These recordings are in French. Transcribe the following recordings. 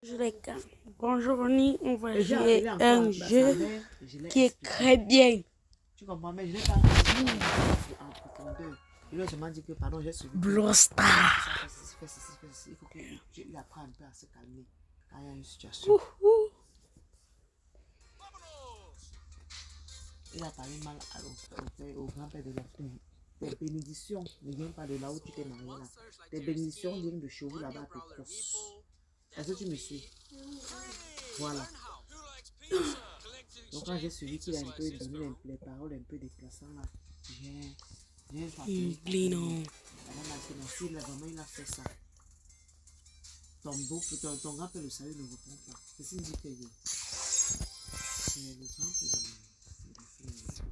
Les gars, aujourd'hui on va jouer un jeu qui est très bien. Tu comprends, mais je n'ai pas je lui ai seulement dit que, pardon, j'ai suivi. Brawl Stars. Il faut que je l'apprenne un peu à se calmer quand il y a une situation. Il a parlé mal au grand-père de la fille. Tes bénédictions ne viennent pas de là où tu t'es marié là. Tes bénédictions viennent de chez vous là-bas à tes crosse. Est-ce que tu me suis? Voilà. Donc quand j'ai suivi qu'il a un peu donné les paroles un peu déplaçantes là, j'ai fatigué. S'il a vraiment il a fait ça. Ton grand-père le salut ne répond pas. Qu'est-ce qu'il me dit que c'est le grand-père de la fille.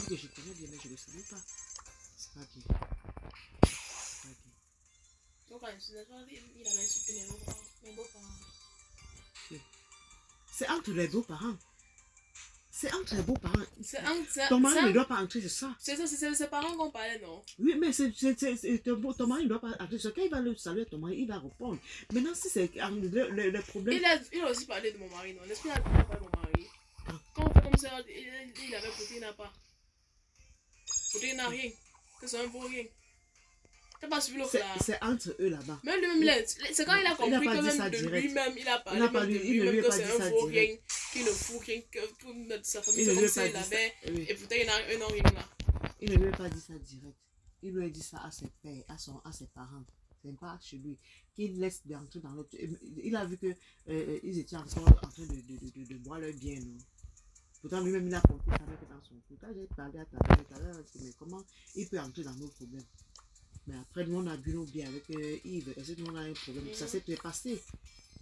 Que je connais bien, mais je ne le savais pas. C'est pas bien. Donc, il avait insulté mes beaux-parents. C'est entre les beaux-parents. C'est entre les beaux-parents. Ton mari ne doit pas entrer sur ça. C'est ses parents qu'on parlait, non? Oui, mais ton mari ne doit pas entrer sur ça. Quand il va le saluer, ton mari, il va répondre. Maintenant, si c'est le problème... Il a aussi parlé de mon mari, non? N'est-ce qu'il a parlé de mon mari? Quand on fait comme ça, il avait côté, il n'a pas. Côté, il n'a rien. Que c'est un beau rien. T'as pas suivi l'autre là? C'est entre eux là-bas. Même lui-même, c'est quand il a compris que même de lui-même, il a parlé même de lui-même que c'est un beau rien, qu'il ne fout rien, que toute sa famille c'est comme s'il avait, et pourtant il n'a un rien là. Il ne lui a pas dit ça direct. Il lui a dit ça à ses pères, à ses parents. C'est pas chez lui. Qu'il laisse d'entrer dans l'autre. Il a vu que ils étaient encore en train de boire leur bien. Non? Pourtant lui-même il a compris ça avec dans son cou. Quand j'ai parlé à ta mère tout à l'heure, mais comment il peut entrer dans nos problèmes? Mais après, nous, on a bu nos biens avec Yves. Est-ce que nous, on a un problème? Ça s'est passé.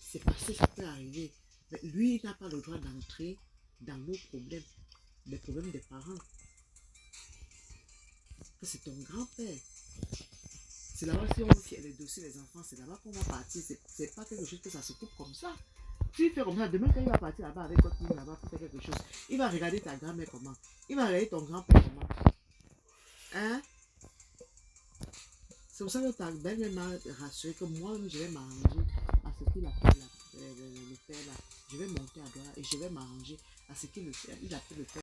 C'est passé, ça peut arriver. Mais lui, il n'a pas le droit d'entrer dans nos problèmes. Les problèmes des parents. C'est ton grand-père. C'est là-bas, si on fait les dossiers des enfants, c'est là-bas qu'on va partir. C'est pas quelque chose que ça se coupe comme ça. Tu fais comme ça, demain, quand il va partir là-bas avec votre là-bas pour faire quelque chose, il va regarder ta grand-mère comment? Il va regarder ton grand-père comment? Hein? C'est pour ça que ta belle m'a rassuré que moi, je vais m'arranger à ce qu'il appelle le père là. Je vais monter à droite et je vais m'arranger à ce qu'il a fait le faire.